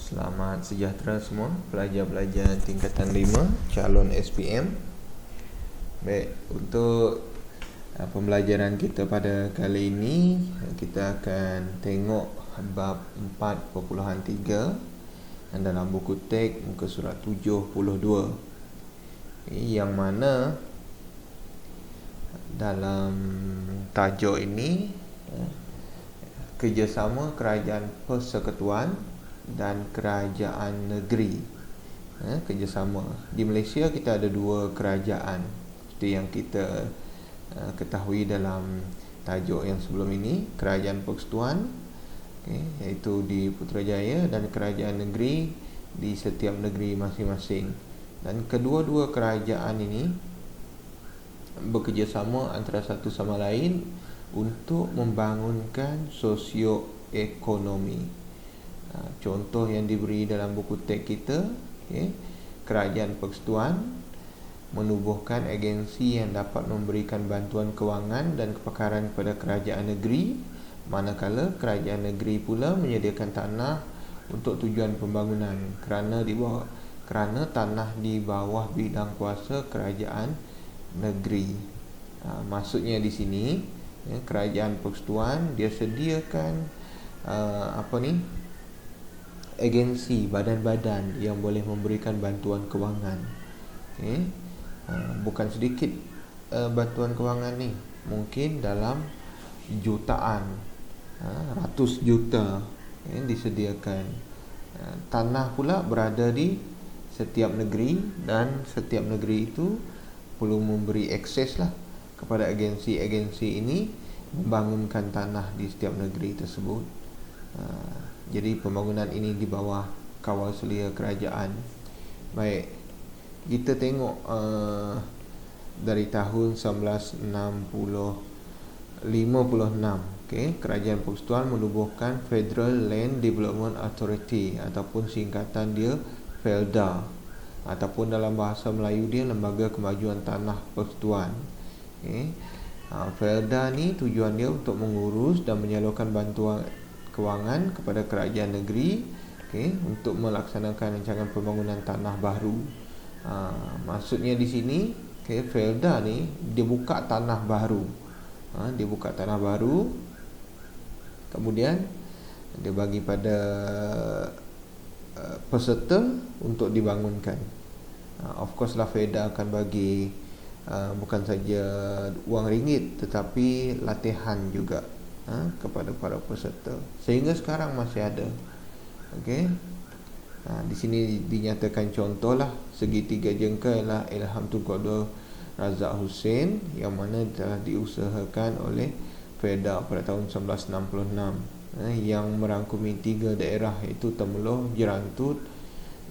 Selamat sejahtera semua pelajar-pelajar tingkatan 5 calon SPM. Baik, untuk pembelajaran kita pada kali ini, kita akan tengok bab 4.3 dalam buku teks muka surat 72, yang mana dalam tajuk ini kerjasama kerajaan persekutuan dan kerajaan negeri. Kerjasama di Malaysia, kita ada dua kerajaan seperti yang kita ketahui dalam tajuk yang sebelum ini, kerajaan persekutuan, iaitu di Putrajaya, dan kerajaan negeri di setiap negeri masing-masing. Dan kedua-dua kerajaan ini bekerjasama antara satu sama lain untuk membangunkan sosioekonomi. Contoh yang diberi dalam buku teks kita, kerajaan persekutuan menubuhkan agensi yang dapat memberikan bantuan kewangan dan kepakaran kepada kerajaan negeri, manakala kerajaan negeri pula menyediakan tanah untuk tujuan pembangunan kerana tanah di bawah bidang kuasa kerajaan negeri. Maksudnya di sini, kerajaan persekutuan dia sediakan agensi, badan-badan yang boleh memberikan bantuan kewangan. Bukan sedikit bantuan kewangan ni, mungkin dalam jutaan, ratus juta disediakan. Tanah pula berada di setiap negeri, dan setiap negeri itu perlu memberi akses kepada agensi-agensi ini membangunkan tanah di setiap negeri tersebut. Jadi pembangunan ini di bawah kawal selia kerajaan. Baik, kita tengok dari tahun 1956, kerajaan persekutuan menubuhkan Federal Land Development Authority, ataupun singkatan dia FELDA, ataupun dalam bahasa Melayu dia Lembaga Kemajuan Tanah Persekutuan. FELDA ni tujuan dia untuk mengurus dan menyalurkan bantuan kewangan kepada kerajaan negeri, untuk melaksanakan rancangan pembangunan tanah baru. Maksudnya di sini, FELDA ni dia buka tanah baru. Dia buka tanah baru, kemudian dia bagi pada peserta untuk dibangunkan. Of course FELDA akan bagi bukan saja wang ringgit, tetapi latihan juga kepada para peserta, sehingga sekarang masih ada. Di sini dinyatakan contohlah segitiga jengkai Ilham Tunku Abdul Razak Hussein, yang mana telah diusahakan oleh FELDA pada tahun 1966, yang merangkumi 3 daerah, iaitu Temeloh, Jerantut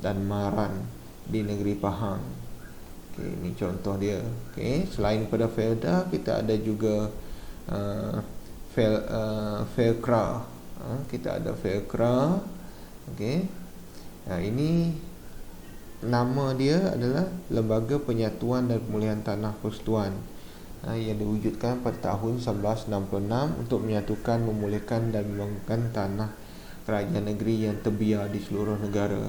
dan Maran di negeri Pahang. Ini contoh dia. Selain pada FELDA, kita ada juga FELKRA. Kita ada FELKRA. Ini nama dia adalah Lembaga Penyatuan dan Pemulihan Tanah Persekutuan, yang diwujudkan pada tahun 1966 untuk menyatukan, memulihkan dan membangunkan tanah kerajaan negeri yang terbiar di seluruh negara.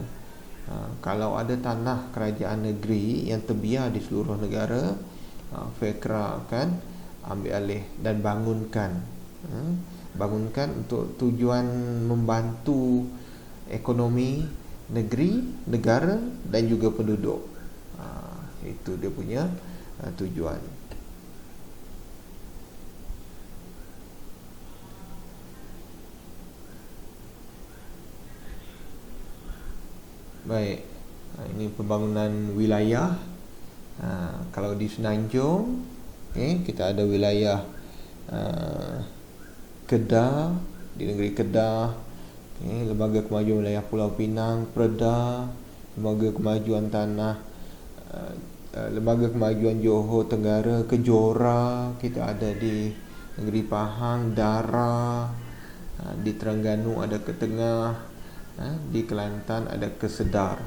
Kalau ada tanah kerajaan negeri yang terbiar di seluruh negara, FELKRA akan ambil alih dan bangunkan untuk tujuan membantu ekonomi negeri, negara dan juga penduduk. Itu dia punya tujuan. Baik, ini pembangunan wilayah. Kalau di Semenanjung, kita ada wilayah Kedah, di negeri Kedah, Lembaga Kemajuan Wilayah Pulau Pinang, PERDA, Lembaga Kemajuan Tanah, Lembaga Kemajuan Johor Tenggara, Kejora, kita ada di negeri Pahang, Dara, di Terengganu ada Ketengah, di Kelantan ada Kesedar.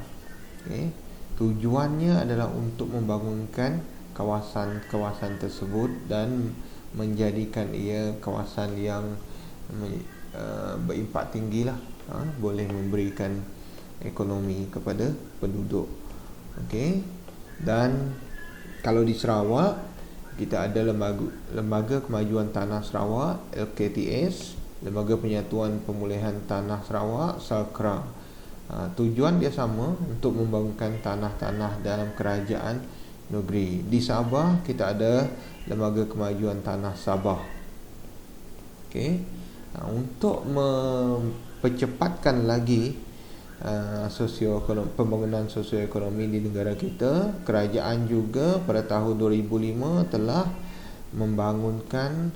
Tujuannya adalah untuk membangunkan kawasan-kawasan tersebut dan menjadikan ia kawasan yang berimpak tinggi boleh memberikan ekonomi kepada penduduk. Okey. Dan kalau di Sarawak, kita ada Lembaga Kemajuan Tanah Sarawak LKTS, Lembaga Penyatuan Pemulihan Tanah Sarawak SALKRA. Tujuan dia sama, untuk membangunkan tanah-tanah dalam kerajaan negeri. Di Sabah kita ada Lembaga Kemajuan Tanah Sabah. Okey. Untuk mempercepatkan lagi pembangunan sosioekonomi di negara kita, kerajaan juga pada tahun 2005 telah membangunkan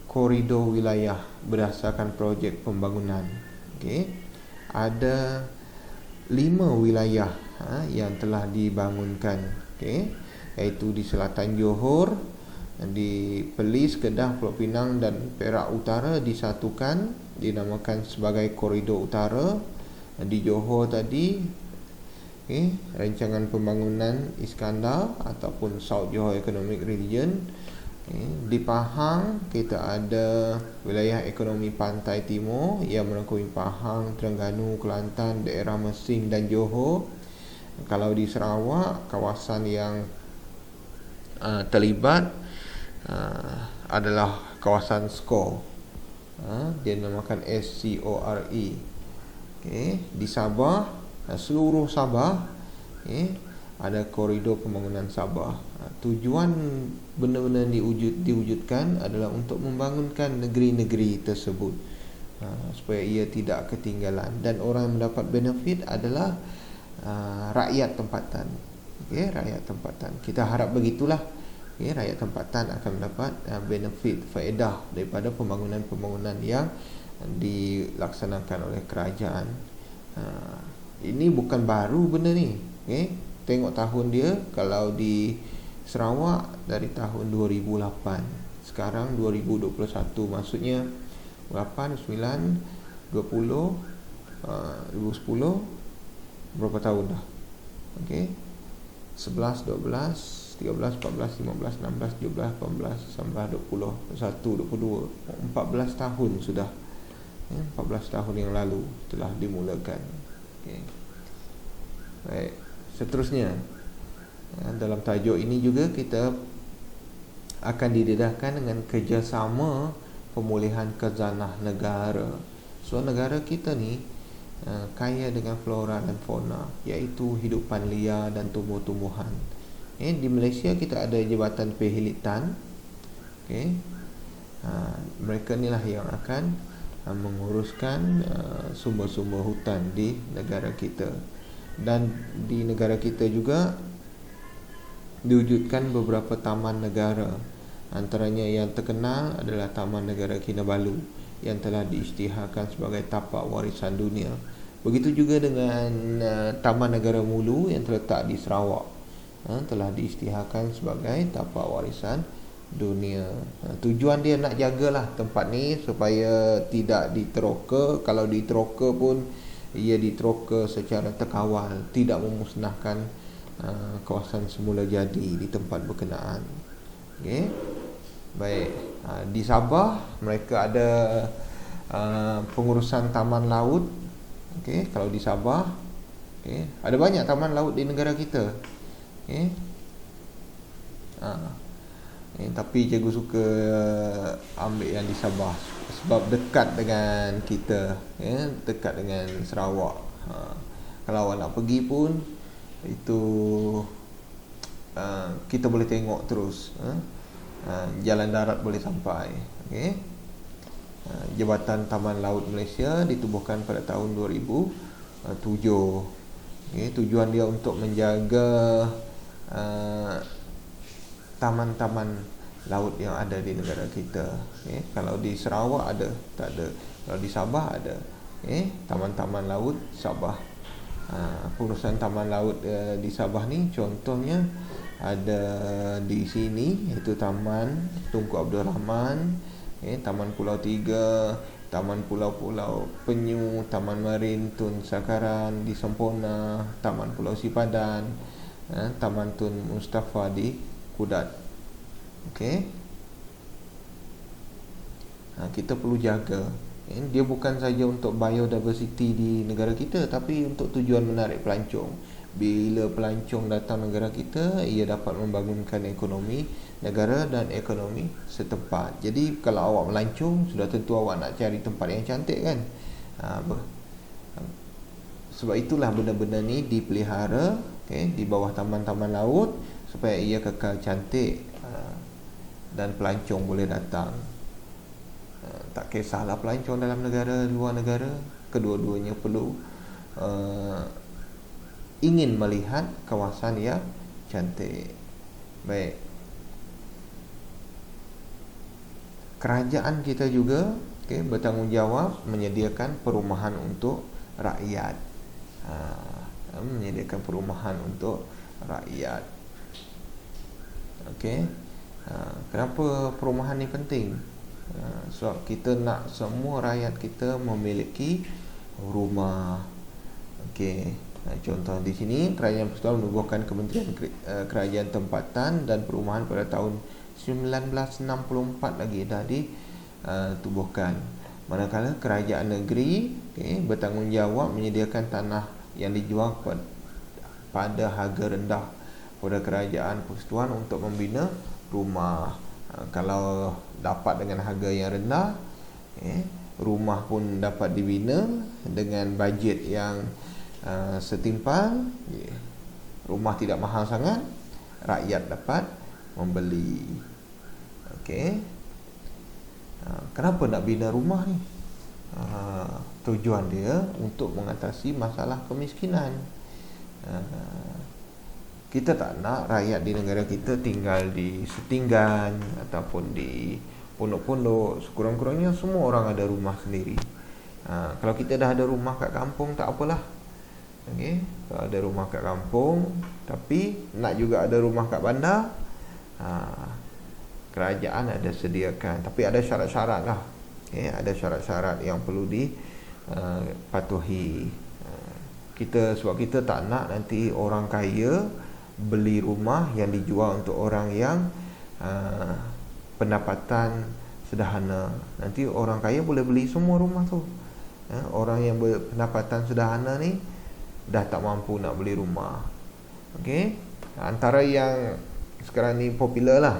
koridor wilayah berdasarkan projek pembangunan. Okey. Ada 5 wilayah yang telah dibangunkan, okey, iaitu di selatan Johor, di Perlis, Kedah, Pulau Pinang dan Perak Utara disatukan, dinamakan sebagai koridor utara. Di Johor tadi, rancangan pembangunan Iskandar ataupun South Johor Economic Region. Di Pahang kita ada wilayah ekonomi Pantai Timur yang merangkumi Pahang, Terengganu, Kelantan, daerah Mersing dan Johor. Kalau di Sarawak, kawasan yang terlibat adalah kawasan SCORE, dia dinamakan SCORE. Okay. Di Sabah, seluruh Sabah, ada koridor pembangunan Sabah. Tujuan benda-benda diwujudkan adalah untuk membangunkan negeri-negeri tersebut, supaya ia tidak ketinggalan, dan orang yang mendapat benefit adalah rakyat tempatan. Okay, rakyat tempatan. Kita harap begitulah. Okay, rakyat tempatan akan mendapat benefit, faedah daripada pembangunan-pembangunan yang dilaksanakan oleh kerajaan. Ini bukan baru benda ni. Okay? Tengok tahun dia, kalau di Sarawak dari tahun 2008, sekarang 2021, maksudnya 8, 9, 20, 2010, berapa tahun dah? Okay? 11, 12, 13, 14, 15, 16, 17, 18, 19, 20, 21, 22, 14 tahun sudah. 14 tahun yang lalu telah dimulakan. Okay. Baik, seterusnya, dalam tajuk ini juga kita akan didedahkan dengan kerjasama pemulihan khazanah negara. So negara kita ni kaya dengan flora dan fauna, iaitu hidupan liar dan tumbuh-tumbuhan. Di Malaysia kita ada Jabatan Penghilitan. Okay. Mereka ni lah yang akan menguruskan sumber-sumber hutan di negara kita. Dan di negara kita juga diwujudkan beberapa taman negara. Antaranya yang terkenal adalah Taman Negara Kinabalu yang telah diisytiharkan sebagai tapak warisan dunia. Begitu juga dengan Taman Negara Mulu yang terletak di Sarawak, telah diisytiharkan sebagai tapak warisan dunia. Tujuan dia nak jagalah tempat ni supaya tidak diteroka. Kalau diteroka pun ia diteroka secara terkawal, tidak memusnahkan kawasan semula jadi di tempat berkenaan. Okey. Baik, di Sabah mereka ada pengurusan taman laut. Okey, kalau di Sabah, okey, ada banyak taman laut di negara kita. Okey. Tapi cikgu suka ambil yang di Sabah sebab dekat dengan kita, dekat dengan Sarawak. Kalau awak nak pergi pun itu kita boleh tengok terus. Jalan darat boleh sampai. Okay. Jabatan Taman Laut Malaysia ditubuhkan pada tahun 2007. Okay. Tujuan dia untuk menjaga taman-taman laut yang ada di negara kita. Okay. Kalau di Sarawak ada, tak ada. Kalau di Sabah ada. Okay. Taman-taman laut Sabah. Pengurusan taman laut di Sabah ni contohnya ada di sini, iaitu Taman Tunku Abdul Rahman, Taman Pulau Tiga, Taman Pulau-Pulau Penyu, Taman Marin Tun Sakaran di Sempurna, Taman Pulau Sipadan, Taman Tun Mustafa di Kudat. Okey. Kita perlu jaga Dia bukan saja untuk biodiversity di negara kita, tapi untuk tujuan menarik pelancong. Bila pelancong datang negara kita, ia dapat membangunkan ekonomi negara dan ekonomi setempat. Jadi kalau awak melancong, sudah tentu awak nak cari tempat yang cantik kan. Sebab itulah benda-benda ni dipelihara, di bawah taman-taman laut, supaya ia kekal cantik dan pelancong boleh datang. Tak kisahlah pelancong dalam negara, luar negara, kedua-duanya perlu ingin melihat kawasan yang cantik. Baik, kerajaan kita juga bertanggungjawab menyediakan perumahan untuk rakyat. Menyediakan perumahan untuk rakyat. Kenapa perumahan ni penting? Sebab kita nak semua rakyat kita memiliki rumah. Contoh di sini, Kerajaan Persekutuan menubuhkan Kementerian Kerajaan Tempatan dan Perumahan pada tahun 1964 lagi dah ditubuhkan. Manakala kerajaan negeri bertanggungjawab menyediakan tanah yang dijual pada harga rendah pada Kerajaan Persekutuan untuk membina rumah. Kalau dapat dengan harga yang rendah, rumah pun dapat dibina dengan bajet yang setimpal. Rumah tidak mahal sangat, rakyat dapat membeli. Kenapa nak bina rumah ni? Tujuan dia untuk mengatasi masalah kemiskinan. Kita tak nak rakyat di negara kita tinggal di setinggan ataupun di pondok-pondok. Sekurang-kurangnya semua orang ada rumah sendiri. Kalau kita dah ada rumah kat kampung, tak apalah. Kalau ada rumah kat kampung, tapi nak juga ada rumah kat bandar, kerajaan ada sediakan. Tapi ada syarat-syarat lah. Ada syarat-syarat yang perlu dipatuhi. Sebab kita tak nak nanti orang kaya beli rumah yang dijual untuk orang yang pendapatan sederhana. Nanti orang kaya boleh beli semua rumah tu. Orang yang berpendapatan sederhana ni dah tak mampu nak beli rumah. Antara yang sekarang ni popular lah,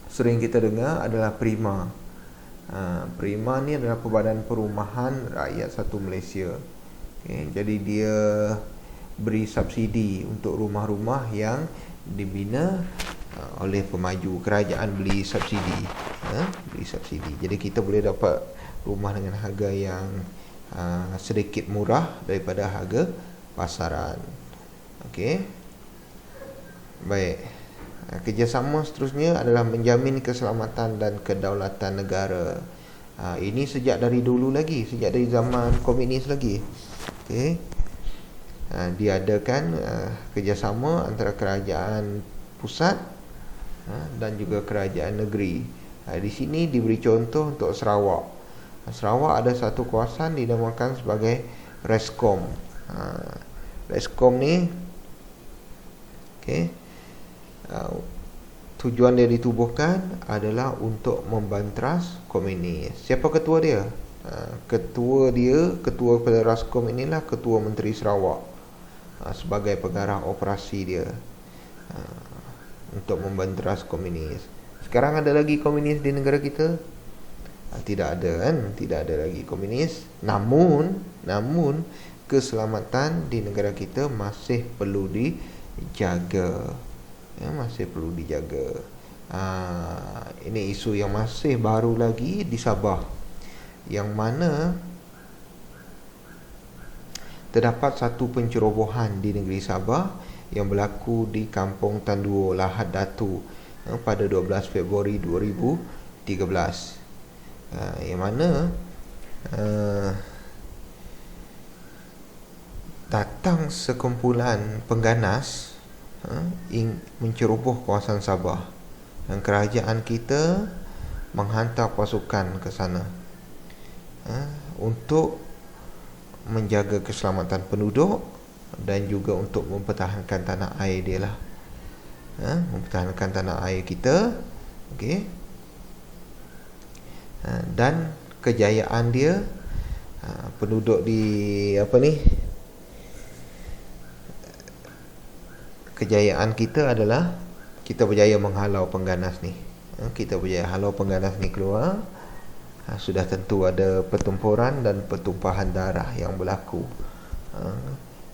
sering kita dengar adalah Prima. Prima ni adalah Perbadan Perumahan Rakyat Satu Malaysia. Jadi dia beri subsidi untuk rumah-rumah yang dibina oleh pemaju. Kerajaan beli subsidi. Jadi kita boleh dapat rumah dengan harga yang sedikit murah daripada harga pasaran. Baik. Kerjasama seterusnya adalah menjamin keselamatan dan kedaulatan negara. Ini sejak dari dulu lagi, sejak dari zaman komunis lagi. Diadakan kerjasama antara kerajaan pusat dan juga kerajaan negeri. Di sini diberi contoh untuk Sarawak. Sarawak ada satu kawasan dinamakan sebagai Reskom. Reskom ni tujuan dia ditubuhkan adalah untuk membantras komunis. Siapa ketua dia? Ketua kepada Raskom inilah Ketua Menteri Sarawak, sebagai pengarah operasi dia untuk membantras komunis. Sekarang ada lagi komunis di negara kita? Tidak ada kan? Tidak ada lagi komunis. Namun keselamatan di negara kita masih perlu dijaga. Masih perlu dijaga. Ini isu yang masih baru lagi di Sabah, yang mana terdapat satu pencerobohan di negeri Sabah yang berlaku di Kampung Tanduo, Lahad Datu, pada 12 Februari 2013. Yang mana datang sekumpulan pengganas menceroboh kawasan Sabah, dan kerajaan kita menghantar pasukan ke sana untuk menjaga keselamatan penduduk dan juga untuk mempertahankan tanah air dia lah. Mempertahankan tanah air kita. Dan kejayaan dia, penduduk di kejayaan kita adalah kita berjaya menghalau pengganas ni. Kita berjaya halau pengganas ni keluar. Sudah tentu ada pertempuran dan pertumpahan darah yang berlaku.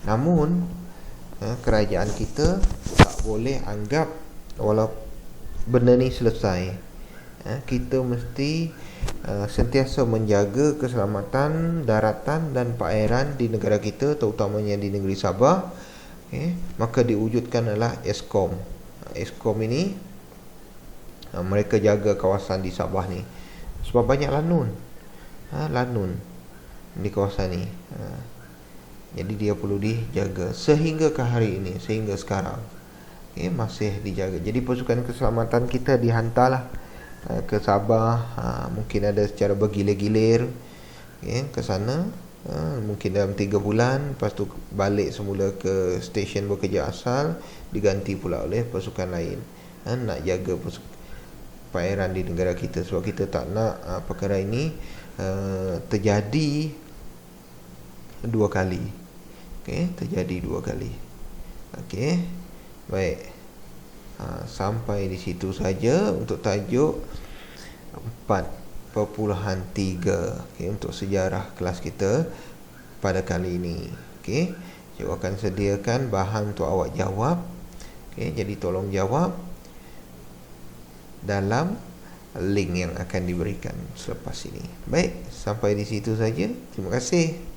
Namun kerajaan kita tak boleh anggap walau benda ni selesai. Kita mesti sentiasa menjaga keselamatan daratan dan perairan di negara kita, terutamanya di negeri Sabah. Maka diwujudkan adalah Eskom. Eskom ini mereka jaga kawasan di Sabah ni sebab banyak lanun di kawasan ni. Jadi dia perlu dijaga sehingga ke hari ini, sehingga sekarang masih dijaga. Jadi pasukan keselamatan kita dihantarlah ke Sabah, mungkin ada secara bergilir-gilir ke sana, mungkin dalam 3 bulan, lepas tu balik semula ke stesen bekerja asal, diganti pula oleh pasukan lain. Nak jaga perairan di negara kita, sebab kita tak nak perkara ini terjadi 2 kali. Terjadi 2 kali. Baik. Sampai di situ saja untuk tajuk 4.3 untuk sejarah kelas kita pada kali ini. Cikgu akan sediakan bahan untuk awak jawab. Jadi tolong jawab dalam link yang akan diberikan selepas ini. Baik, sampai di situ saja. Terima kasih.